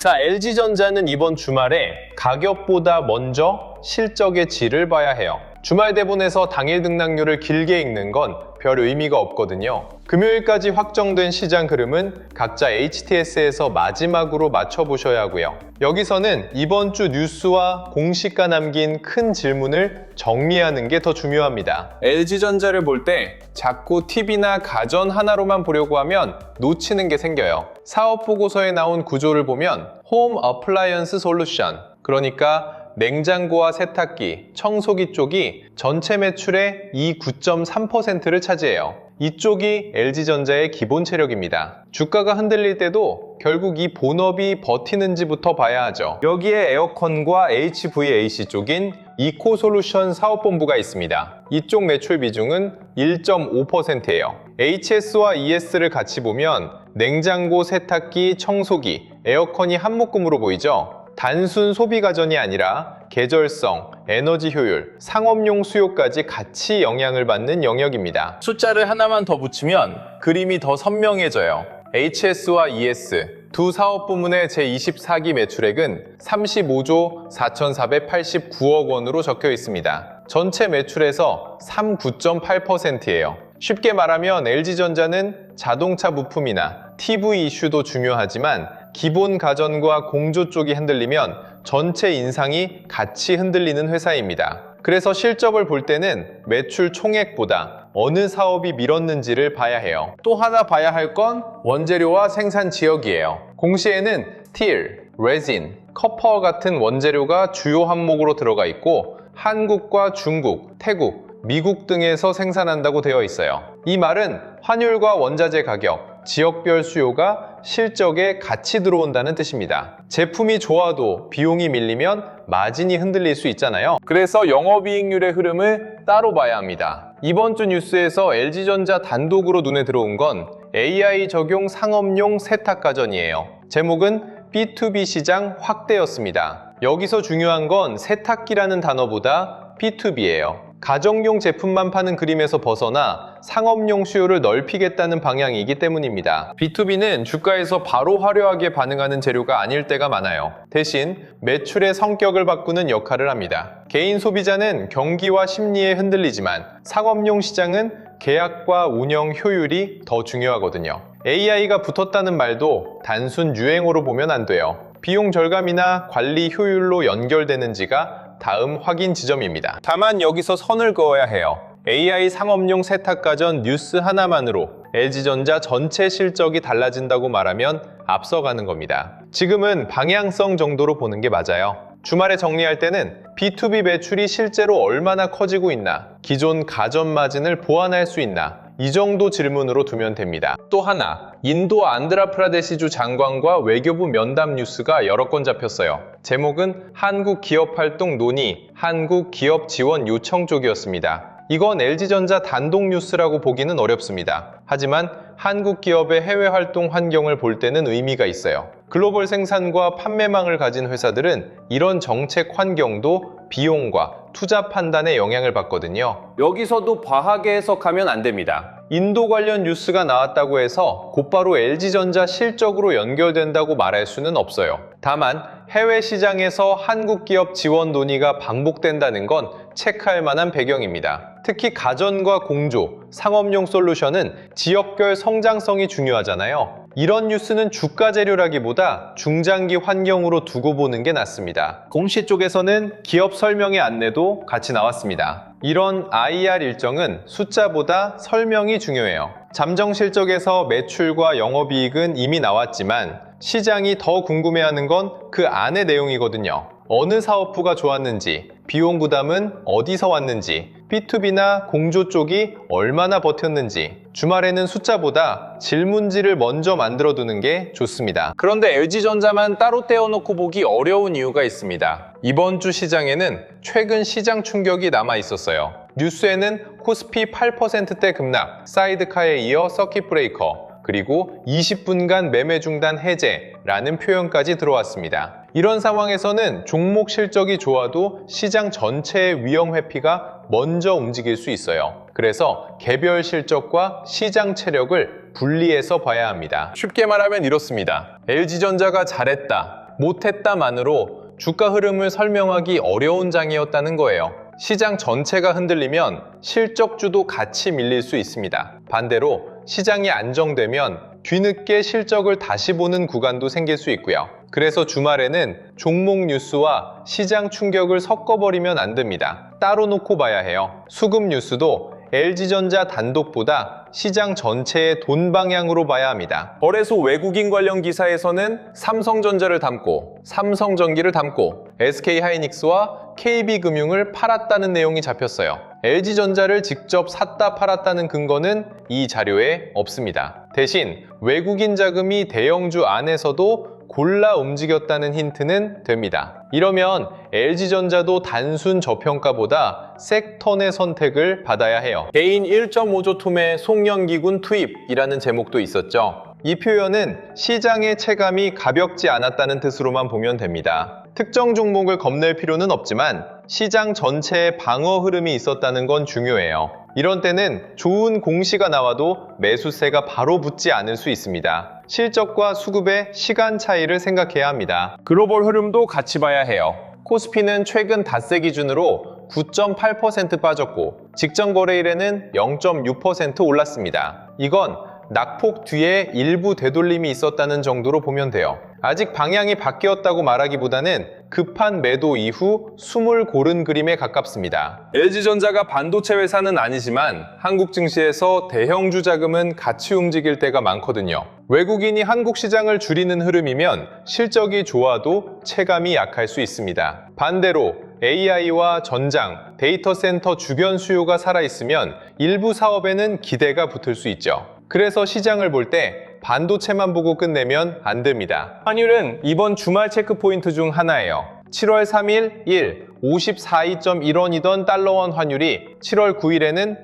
자, LG전자는 이번 주말에 가격보다 먼저 실적의 질을 봐야 해요. 주말 대본에서 당일 등락률을 길게 읽는 건 별 의미가 없거든요. 금요일까지 확정된 시장 흐름은 각자 HTS에서 마지막으로 맞춰보셔야 하고요. 여기서는 이번 주 뉴스와 공시가 남긴 큰 질문을 정리하는 게 더 중요합니다. LG전자를 볼 때 자꾸 TV나 가전 하나로만 보려고 하면 놓치는 게 생겨요. 사업보고서에 나온 구조를 보면 홈 어플라이언스 솔루션, 그러니까 냉장고와 세탁기, 청소기 쪽이 전체 매출의 9.3%를 차지해요. 이쪽이 LG전자의 기본 체력입니다. 주가가 흔들릴 때도 결국 이 본업이 버티는지부터 봐야 하죠. 여기에 에어컨과 HVAC 쪽인 이코솔루션 사업본부가 있습니다. 이쪽 매출 비중은 1.5%예요. HS와 ES를 같이 보면 냉장고, 세탁기, 청소기, 에어컨이 한 묶음으로 보이죠? 단순 소비 가전이 아니라 계절성, 에너지 효율, 상업용 수요까지 같이 영향을 받는 영역입니다. 숫자를 하나만 더 붙이면 그림이 더 선명해져요. HS와 ES 두 사업 부문의 제24기 매출액은 35조 4,489억 원으로 적혀 있습니다. 전체 매출에서 39.8%예요. 쉽게 말하면 LG전자는 자동차 부품이나 TV 이슈도 중요하지만 기본 가전과 공조 쪽이 흔들리면 전체 인상이 같이 흔들리는 회사입니다. 그래서 실적을 볼 때는 매출 총액보다 어느 사업이 밀었는지를 봐야 해요. 또 하나 봐야 할 건 원재료와 생산 지역이에요. 공시에는 스틸, 레진, 커퍼 같은 원재료가 주요 항목으로 들어가 있고 한국과 중국, 태국, 미국 등에서 생산한다고 되어 있어요. 이 말은 환율과 원자재 가격, 지역별 수요가 실적에 같이 들어온다는 뜻입니다. 제품이 좋아도 비용이 밀리면 마진이 흔들릴 수 있잖아요. 그래서 영업이익률의 흐름을 따로 봐야 합니다. 이번 주 뉴스에서 LG전자 단독으로 눈에 들어온 건 AI 적용 상업용 세탁가전이에요. 제목은 B2B 시장 확대였습니다. 여기서 중요한 건 세탁기라는 단어보다 B2B예요. 가정용 제품만 파는 그림에서 벗어나 상업용 수요를 넓히겠다는 방향이기 때문입니다. B2B는 주가에서 바로 화려하게 반응하는 재료가 아닐 때가 많아요. 대신 매출의 성격을 바꾸는 역할을 합니다. 개인 소비자는 경기와 심리에 흔들리지만 상업용 시장은 계약과 운영 효율이 더 중요하거든요. AI가 붙었다는 말도 단순 유행어로 보면 안 돼요. 비용 절감이나 관리 효율로 연결되는지가 다음 확인 지점입니다. 다만 여기서 선을 그어야 해요. AI 상업용 세탁가전 뉴스 하나만으로 LG전자 전체 실적이 달라진다고 말하면 앞서가는 겁니다. 지금은 방향성 정도로 보는 게 맞아요. 주말에 정리할 때는 B2B 매출이 실제로 얼마나 커지고 있나, 기존 가전 마진을 보완할 수 있나, 이 정도 질문으로 두면 됩니다. 또 하나, 인도 안드라프라데시주 장관과 외교부 면담 뉴스가 여러 건 잡혔어요. 제목은 한국 기업 활동 논의, 한국 기업 지원 요청 쪽이었습니다. 이건 LG전자 단독 뉴스라고 보기는 어렵습니다. 하지만 한국 기업의 해외 활동 환경을 볼 때는 의미가 있어요. 글로벌 생산과 판매망을 가진 회사들은 이런 정책 환경도 비용과 투자 판단에 영향을 받거든요. 여기서도 과하게 해석하면 안 됩니다. 인도 관련 뉴스가 나왔다고 해서 곧바로 LG전자 실적으로 연결된다고 말할 수는 없어요. 다만 해외 시장에서 한국 기업 지원 논의가 반복된다는 건 체크할 만한 배경입니다. 특히 가전과 공조, 상업용 솔루션은 지역별 성장성이 중요하잖아요. 이런 뉴스는 주가 재료라기보다 중장기 환경으로 두고 보는 게 낫습니다. 공시 쪽에서는 기업 설명의 안내도 같이 나왔습니다. 이런 IR 일정은 숫자보다 설명이 중요해요. 잠정 실적에서 매출과 영업이익은 이미 나왔지만 시장이 더 궁금해하는 건 그 안의 내용이거든요. 어느 사업부가 좋았는지, 비용 부담은 어디서 왔는지, B2B나 공조 쪽이 얼마나 버텼는지, 주말에는 숫자보다 질문지를 먼저 만들어두는 게 좋습니다. 그런데 LG전자만 따로 떼어놓고 보기 어려운 이유가 있습니다. 이번 주 시장에는 최근 시장 충격이 남아 있었어요. 뉴스에는 코스피 8%대 급락, 사이드카에 이어 서킷 브레이커, 그리고 20분간 매매 중단 해제라는 표현까지 들어왔습니다. 이런 상황에서는 종목 실적이 좋아도 시장 전체의 위험 회피가 먼저 움직일 수 있어요. 그래서 개별 실적과 시장 체력을 분리해서 봐야 합니다. 쉽게 말하면 이렇습니다. LG전자가 잘했다, 못했다만으로 주가 흐름을 설명하기 어려운 장이었다는 거예요. 시장 전체가 흔들리면 실적주도 같이 밀릴 수 있습니다. 반대로 시장이 안정되면 뒤늦게 실적을 다시 보는 구간도 생길 수 있고요. 그래서 주말에는 종목 뉴스와 시장 충격을 섞어버리면 안 됩니다. 따로 놓고 봐야 해요. 수급 뉴스도 LG전자 단독보다 시장 전체의 돈 방향으로 봐야 합니다. 거래소 외국인 관련 기사에서는 삼성전자를 담고 삼성전기를 담고 SK하이닉스와 KB금융을 팔았다는 내용이 잡혔어요. LG전자를 직접 샀다 팔았다는 근거는 이 자료에 없습니다. 대신 외국인 자금이 대형주 안에서도 골라 움직였다는 힌트는 됩니다. 이러면 LG전자도 단순 저평가보다 섹턴의 선택을 받아야 해요. 개인 1.5조 툼의 송영기군 투입이라는 제목도 있었죠. 이 표현은 시장의 체감이 가볍지 않았다는 뜻으로만 보면 됩니다. 특정 종목을 겁낼 필요는 없지만 시장 전체에 방어 흐름이 있었다는 건 중요해요. 이런 때는 좋은 공시가 나와도 매수세가 바로 붙지 않을 수 있습니다. 실적과 수급의 시간 차이를 생각해야 합니다. 글로벌 흐름도 같이 봐야 해요. 코스피는 최근 닷새 기준으로 9.8% 빠졌고 직전 거래일에는 0.6% 올랐습니다. 이건 낙폭 뒤에 일부 되돌림이 있었다는 정도로 보면 돼요. 아직 방향이 바뀌었다고 말하기보다는 급한 매도 이후 숨을 고른 그림에 가깝습니다. LG전자가 반도체 회사는 아니지만 한국 증시에서 대형주 자금은 같이 움직일 때가 많거든요. 외국인이 한국 시장을 줄이는 흐름이면 실적이 좋아도 체감이 약할 수 있습니다. 반대로 AI와 전장, 데이터 센터 주변 수요가 살아있으면 일부 사업에는 기대가 붙을 수 있죠. 그래서 시장을 볼 때 반도체만 보고 끝내면 안 됩니다. 환율은 이번 주말 체크 포인트 중 하나예요. 7월 3일 54.1원이던 달러원 환율이 7월 9일에는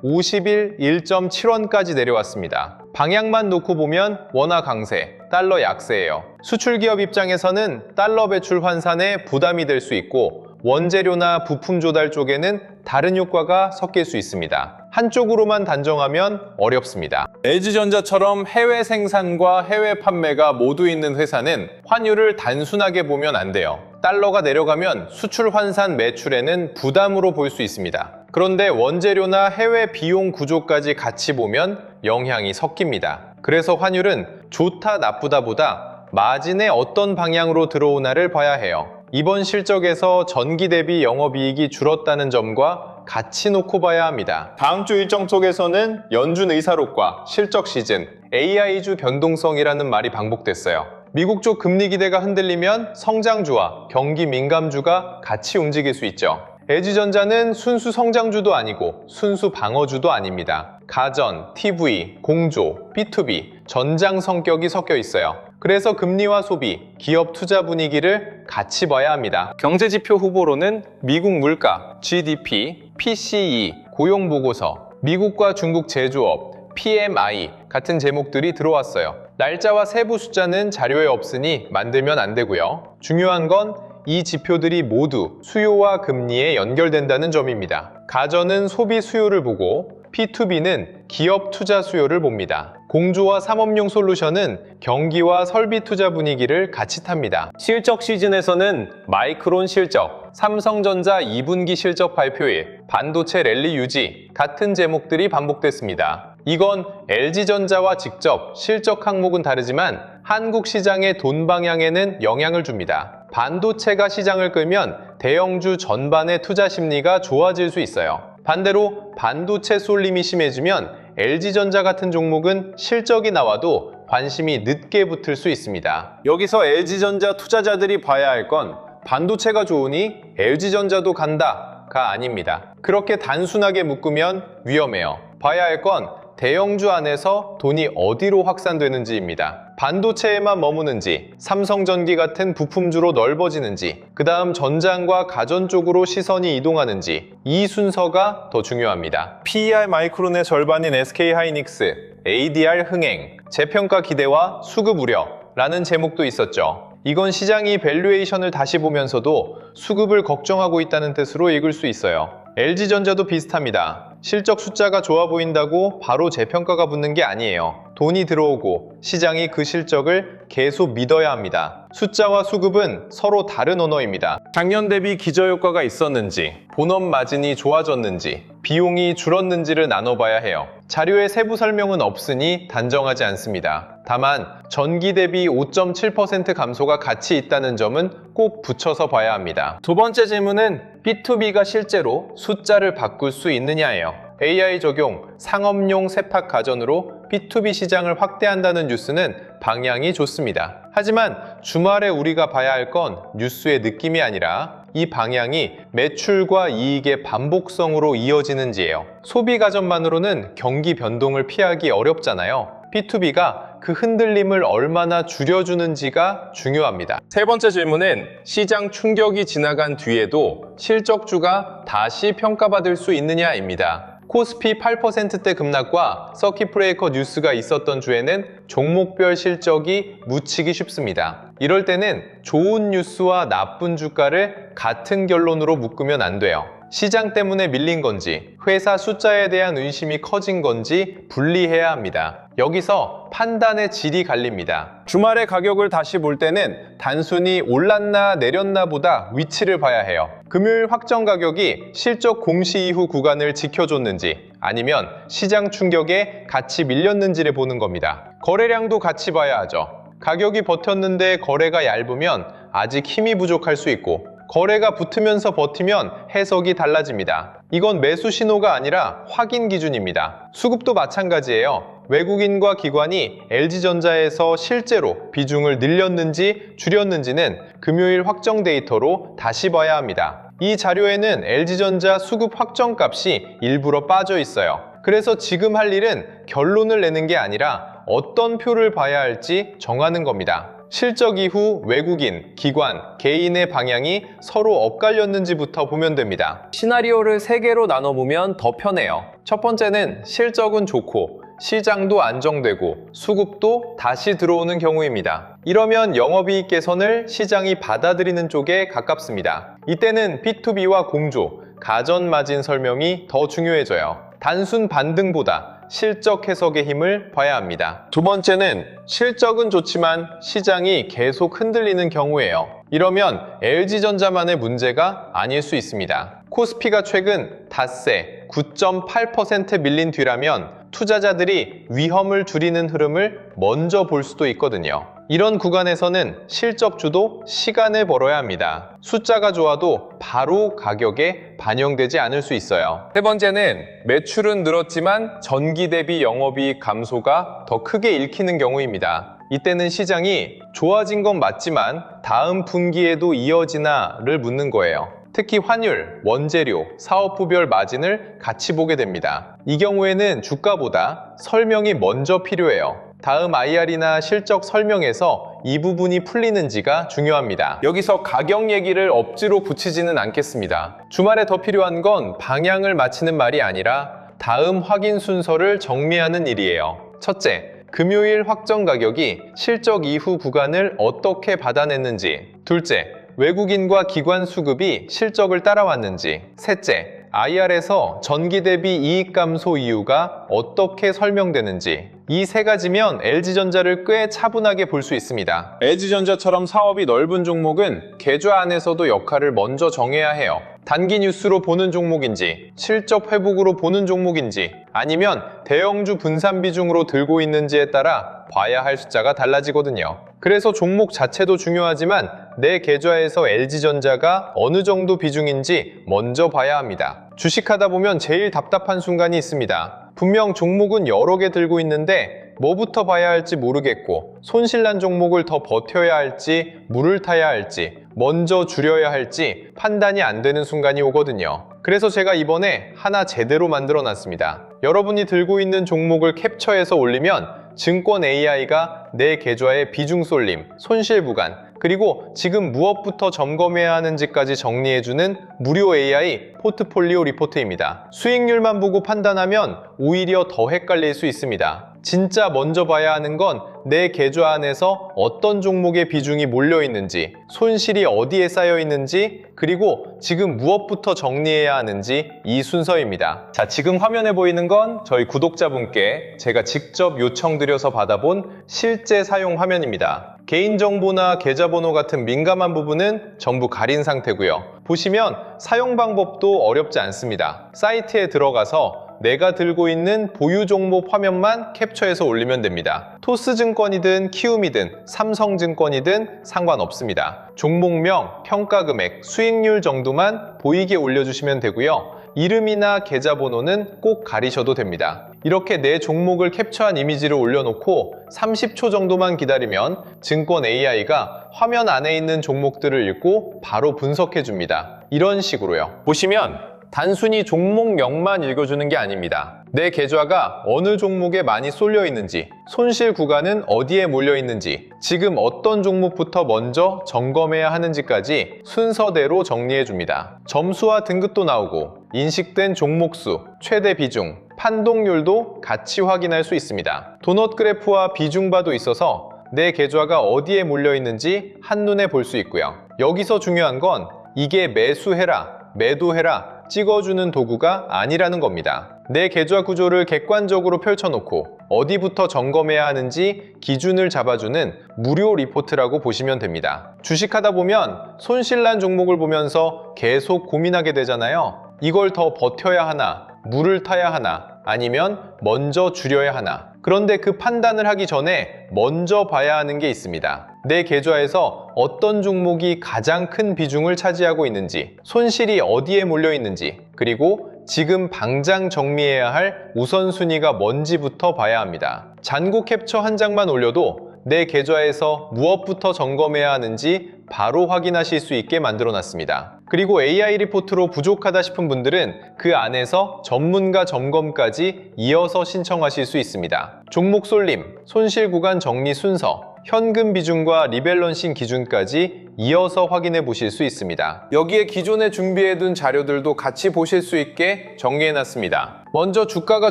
51.7원까지 내려왔습니다. 방향만 놓고 보면 원화 강세, 달러 약세예요. 수출기업 입장에서는 달러 배출 환산에 부담이 될 수 있고 원재료나 부품 조달 쪽에는 다른 효과가 섞일 수 있습니다. 한쪽으로만 단정하면 어렵습니다. LG전자처럼 해외 생산과 해외 판매가 모두 있는 회사는 환율을 단순하게 보면 안 돼요. 달러가 내려가면 수출 환산 매출에는 부담으로 볼 수 있습니다. 그런데 원재료나 해외 비용 구조까지 같이 보면 영향이 섞입니다. 그래서 환율은 좋다 나쁘다보다 마진에 어떤 방향으로 들어오나를 봐야 해요. 이번 실적에서 전기 대비 영업이익이 줄었다는 점과 같이 놓고 봐야 합니다. 다음 주 일정 속에서는 연준 의사록과 실적 시즌, AI주 변동성이라는 말이 반복됐어요. 미국 쪽 금리 기대가 흔들리면 성장주와 경기 민감주가 같이 움직일 수 있죠. LG전자는 순수 성장주도 아니고 순수 방어주도 아닙니다. 가전, TV, 공조, B2B, 전장 성격이 섞여 있어요. 그래서 금리와 소비, 기업 투자 분위기를 같이 봐야 합니다. 경제지표 후보로는 미국 물가, GDP, PCE, 고용보고서, 미국과 중국 제조업, PMI 같은 제목들이 들어왔어요. 날짜와 세부 숫자는 자료에 없으니 만들면 안 되고요. 중요한 건 이 지표들이 모두 수요와 금리에 연결된다는 점입니다. 가전은 소비 수요를 보고 P2B는 기업 투자 수요를 봅니다. 공조와 삼업용 솔루션은 경기와 설비 투자 분위기를 같이 탑니다. 실적 시즌에서는 마이크론 실적, 삼성전자 2분기 실적 발표일, 반도체 랠리 유지 같은 제목들이 반복됐습니다. 이건 LG전자와 직접 실적 항목은 다르지만 한국 시장의 돈 방향에는 영향을 줍니다. 반도체가 시장을 끌면 대형주 전반의 투자 심리가 좋아질 수 있어요. 반대로 반도체 쏠림이 심해지면 LG전자 같은 종목은 실적이 나와도 관심이 늦게 붙을 수 있습니다. 여기서 LG전자 투자자들이 봐야 할 건 반도체가 좋으니 LG전자도 간다가 아닙니다. 그렇게 단순하게 묶으면 위험해요. 봐야 할 건 대형주 안에서 돈이 어디로 확산되는지입니다. 반도체에만 머무는지, 삼성전기 같은 부품주로 넓어지는지, 그 다음 전장과 가전 쪽으로 시선이 이동하는지 이 순서가 더 중요합니다. PER 마이크론의 절반인 SK하이닉스, ADR 흥행, 재평가 기대와 수급 우려라는 제목도 있었죠. 이건 시장이 밸류에이션을 다시 보면서도 수급을 걱정하고 있다는 뜻으로 읽을 수 있어요. LG전자도 비슷합니다. 실적 숫자가 좋아 보인다고 바로 재평가가 붙는 게 아니에요. 돈이 들어오고 시장이 그 실적을 계속 믿어야 합니다. 숫자와 수급은 서로 다른 언어입니다. 작년 대비 기저효과가 있었는지, 본업 마진이 좋아졌는지, 비용이 줄었는지를 나눠봐야 해요. 자료에 세부 설명은 없으니 단정하지 않습니다. 다만 전기 대비 5.7% 감소가 같이 있다는 점은 꼭 붙여서 봐야 합니다. 두 번째 질문은 B2B가 실제로 숫자를 바꿀 수 있느냐예요. AI 적용, 상업용 세탁 가전으로 B2B 시장을 확대한다는 뉴스는 방향이 좋습니다. 하지만 주말에 우리가 봐야 할 건 뉴스의 느낌이 아니라 이 방향이 매출과 이익의 반복성으로 이어지는지예요. 소비 가전만으로는 경기 변동을 피하기 어렵잖아요. B2B가 그 흔들림을 얼마나 줄여주는지가 중요합니다. 세 번째 질문은 시장 충격이 지나간 뒤에도 실적주가 다시 평가받을 수 있느냐입니다. 코스피 8%대 급락과 서킷 브레이커 뉴스가 있었던 주에는 종목별 실적이 묻히기 쉽습니다. 이럴 때는 좋은 뉴스와 나쁜 주가를 같은 결론으로 묶으면 안 돼요. 시장 때문에 밀린 건지, 회사 숫자에 대한 의심이 커진 건지 분리해야 합니다. 여기서 판단의 질이 갈립니다. 주말에 가격을 다시 볼 때는 단순히 올랐나 내렸나 보다 위치를 봐야 해요. 금요일 확정 가격이 실적 공시 이후 구간을 지켜줬는지, 아니면 시장 충격에 같이 밀렸는지를 보는 겁니다. 거래량도 같이 봐야 하죠. 가격이 버텼는데 거래가 얇으면 아직 힘이 부족할 수 있고, 거래가 붙으면서 버티면 해석이 달라집니다. 이건 매수 신호가 아니라 확인 기준입니다. 수급도 마찬가지예요. 외국인과 기관이 LG전자에서 실제로 비중을 늘렸는지 줄였는지는 금요일 확정 데이터로 다시 봐야 합니다. 이 자료에는 LG전자 수급 확정값이 일부러 빠져 있어요. 그래서 지금 할 일은 결론을 내는 게 아니라 어떤 표를 봐야 할지 정하는 겁니다. 실적 이후 외국인, 기관, 개인의 방향이 서로 엇갈렸는지부터 보면 됩니다. 시나리오를 3개로 나눠보면 더 편해요. 첫 번째는 실적은 좋고 시장도 안정되고 수급도 다시 들어오는 경우입니다. 이러면 영업이익 개선을 시장이 받아들이는 쪽에 가깝습니다. 이때는 B2B와 공조, 가전 마진 설명이 더 중요해져요. 단순 반등보다 실적 해석의 힘을 봐야 합니다. 두 번째는 실적은 좋지만 시장이 계속 흔들리는 경우예요. 이러면 LG전자만의 문제가 아닐 수 있습니다. 코스피가 최근 닷새 9.8% 밀린 뒤라면 투자자들이 위험을 줄이는 흐름을 먼저 볼 수도 있거든요. 이런 구간에서는 실적주도 시간을 벌어야 합니다. 숫자가 좋아도 바로 가격에 반영되지 않을 수 있어요. 세 번째는 매출은 늘었지만 전기 대비 영업이익 감소가 더 크게 읽히는 경우입니다. 이때는 시장이 좋아진 건 맞지만 다음 분기에도 이어지나를 묻는 거예요. 특히 환율, 원재료, 사업부별 마진을 같이 보게 됩니다. 이 경우에는 주가보다 설명이 먼저 필요해요. 다음 IR이나 실적 설명에서 이 부분이 풀리는지가 중요합니다. 여기서 가격 얘기를 억지로 붙이지는 않겠습니다. 주말에 더 필요한 건 방향을 맞히는 말이 아니라 다음 확인 순서를 정리하는 일이에요. 첫째, 금요일 확정 가격이 실적 이후 구간을 어떻게 받아냈는지. 둘째, 외국인과 기관 수급이 실적을 따라왔는지. 셋째, IR에서 전기 대비 이익 감소 이유가 어떻게 설명되는지. 이 세 가지면 LG전자를 꽤 차분하게 볼 수 있습니다. LG전자처럼 사업이 넓은 종목은 계좌 안에서도 역할을 먼저 정해야 해요. 단기 뉴스로 보는 종목인지, 실적 회복으로 보는 종목인지, 아니면 대형주 분산 비중으로 들고 있는지에 따라 봐야 할 숫자가 달라지거든요. 그래서 종목 자체도 중요하지만 내 계좌에서 LG전자가 어느 정도 비중인지 먼저 봐야 합니다. 주식하다 보면 제일 답답한 순간이 있습니다. 분명 종목은 여러 개 들고 있는데 뭐부터 봐야 할지 모르겠고, 손실난 종목을 더 버텨야 할지 물을 타야 할지 먼저 줄여야 할지 판단이 안 되는 순간이 오거든요. 그래서 제가 이번에 하나 제대로 만들어 놨습니다. 여러분이 들고 있는 종목을 캡처해서 올리면 증권 AI가 내 계좌의 비중 쏠림, 손실 부관, 그리고 지금 무엇부터 점검해야 하는지까지 정리해주는 무료 AI 포트폴리오 리포트입니다. 수익률만 보고 판단하면 오히려 더 헷갈릴 수 있습니다. 진짜 먼저 봐야 하는 건 내 계좌 안에서 어떤 종목의 비중이 몰려 있는지, 손실이 어디에 쌓여 있는지, 그리고 지금 무엇부터 정리해야 하는지 이 순서입니다. 자, 지금 화면에 보이는 건 저희 구독자분께 제가 직접 요청드려서 받아본 실제 사용 화면입니다. 개인정보나 계좌번호 같은 민감한 부분은 전부 가린 상태고요. 보시면 사용 방법도 어렵지 않습니다. 사이트에 들어가서 내가 들고 있는 보유 종목 화면만 캡처해서 올리면 됩니다. 토스증권이든 키움이든 삼성증권이든 상관없습니다. 종목명, 평가금액, 수익률 정도만 보이게 올려주시면 되고요. 이름이나 계좌번호는 꼭 가리셔도 됩니다. 이렇게 내 종목을 캡처한 이미지를 올려놓고 30초 정도만 기다리면 증권 AI가 화면 안에 있는 종목들을 읽고 바로 분석해 줍니다. 이런 식으로요. 보시면 단순히 종목명만 읽어주는 게 아닙니다. 내 계좌가 어느 종목에 많이 쏠려 있는지, 손실 구간은 어디에 몰려 있는지, 지금 어떤 종목부터 먼저 점검해야 하는지까지 순서대로 정리해 줍니다. 점수와 등급도 나오고 인식된 종목수, 최대 비중, 판독률도 같이 확인할 수 있습니다. 도넛 그래프와 비중바도 있어서 내 계좌가 어디에 몰려 있는지 한눈에 볼 수 있고요. 여기서 중요한 건 이게 매수해라, 매도해라 찍어주는 도구가 아니라는 겁니다. 내 계좌 구조를 객관적으로 펼쳐놓고 어디부터 점검해야 하는지 기준을 잡아주는 무료 리포트라고 보시면 됩니다. 주식하다 보면 손실난 종목을 보면서 계속 고민하게 되잖아요. 이걸 더 버텨야 하나, 물을 타야 하나, 아니면 먼저 줄여야 하나. 그런데 그 판단을 하기 전에 먼저 봐야 하는 게 있습니다. 내 계좌에서 어떤 종목이 가장 큰 비중을 차지하고 있는지, 손실이 어디에 몰려 있는지, 그리고 지금 당장 정리해야 할 우선순위가 뭔지부터 봐야 합니다. 잔고 캡처 한 장만 올려도 내 계좌에서 무엇부터 점검해야 하는지 바로 확인하실 수 있게 만들어 놨습니다. 그리고 AI 리포트로 부족하다 싶은 분들은 그 안에서 전문가 점검까지 이어서 신청하실 수 있습니다. 종목 쏠림, 손실 구간 정리 순서, 현금 비중과 리밸런싱 기준까지 이어서 확인해 보실 수 있습니다. 여기에 기존에 준비해둔 자료들도 같이 보실 수 있게 정리해 놨습니다. 먼저 주가가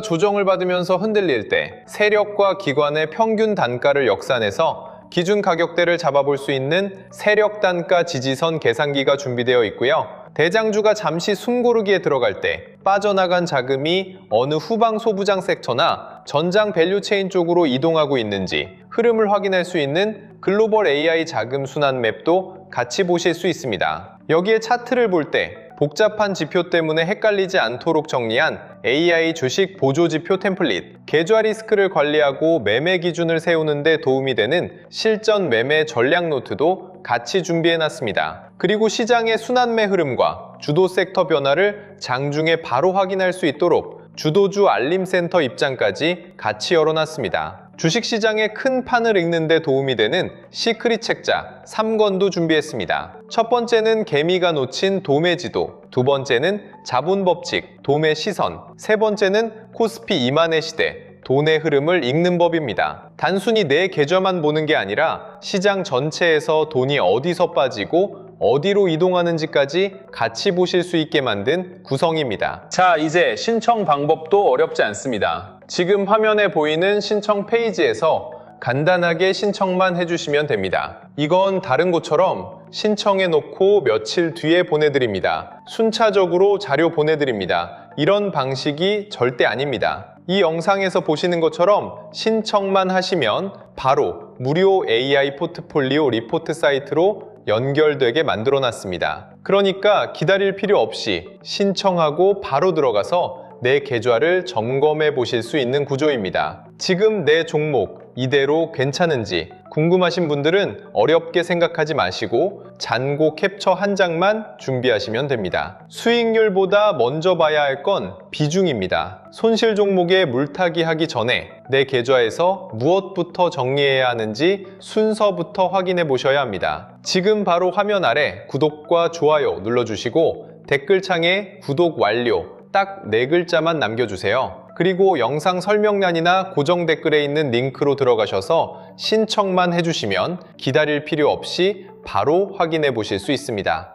조정을 받으면서 흔들릴 때 세력과 기관의 평균 단가를 역산해서 기준 가격대를 잡아볼 수 있는 세력 단가 지지선 계산기가 준비되어 있고요. 대장주가 잠시 숨고르기에 들어갈 때 빠져나간 자금이 어느 후방 소부장 섹터나 전장 밸류체인 쪽으로 이동하고 있는지 흐름을 확인할 수 있는 글로벌 AI 자금 순환 맵도 같이 보실 수 있습니다. 여기에 차트를 볼 때 복잡한 지표 때문에 헷갈리지 않도록 정리한 AI 주식 보조 지표 템플릿, 계좌 리스크를 관리하고 매매 기준을 세우는 데 도움이 되는 실전 매매 전략 노트도 같이 준비해 놨습니다. 그리고 시장의 순환매 흐름과 주도 섹터 변화를 장중에 바로 확인할 수 있도록 주도주 알림센터 입장까지 같이 열어놨습니다. 주식시장의 큰 판을 읽는 데 도움이 되는 시크릿 책자 3권도 준비했습니다. 첫 번째는 개미가 놓친 도매 지도, 두 번째는 자본법칙, 도매 시선, 세 번째는 코스피 2만의 시대, 돈의 흐름을 읽는 법입니다. 단순히 내 계좌만 보는 게 아니라 시장 전체에서 돈이 어디서 빠지고 어디로 이동하는지까지 같이 보실 수 있게 만든 구성입니다. 자, 이제 신청 방법도 어렵지 않습니다. 지금 화면에 보이는 신청 페이지에서 간단하게 신청만 해주시면 됩니다. 이건 다른 곳처럼 신청해 놓고 며칠 뒤에 보내드립니다. 순차적으로 자료 보내드립니다. 이런 방식이 절대 아닙니다. 이 영상에서 보시는 것처럼 신청만 하시면 바로 무료 AI 포트폴리오 리포트 사이트로 연결되게 만들어 놨습니다. 그러니까 기다릴 필요 없이 신청하고 바로 들어가서 내 계좌를 점검해 보실 수 있는 구조입니다. 지금 내 종목 이대로 괜찮은지 궁금하신 분들은 어렵게 생각하지 마시고 잔고 캡처 한 장만 준비하시면 됩니다. 수익률보다 먼저 봐야 할 건 비중입니다. 손실 종목에 물타기 하기 전에 내 계좌에서 무엇부터 정리해야 하는지 순서부터 확인해 보셔야 합니다. 지금 바로 화면 아래 구독과 좋아요 눌러주시고 댓글창에 구독 완료 딱 4글자만 남겨주세요. 그리고 영상 설명란이나 고정 댓글에 있는 링크로 들어가셔서 신청만 해주시면 기다릴 필요 없이 바로 확인해 보실 수 있습니다.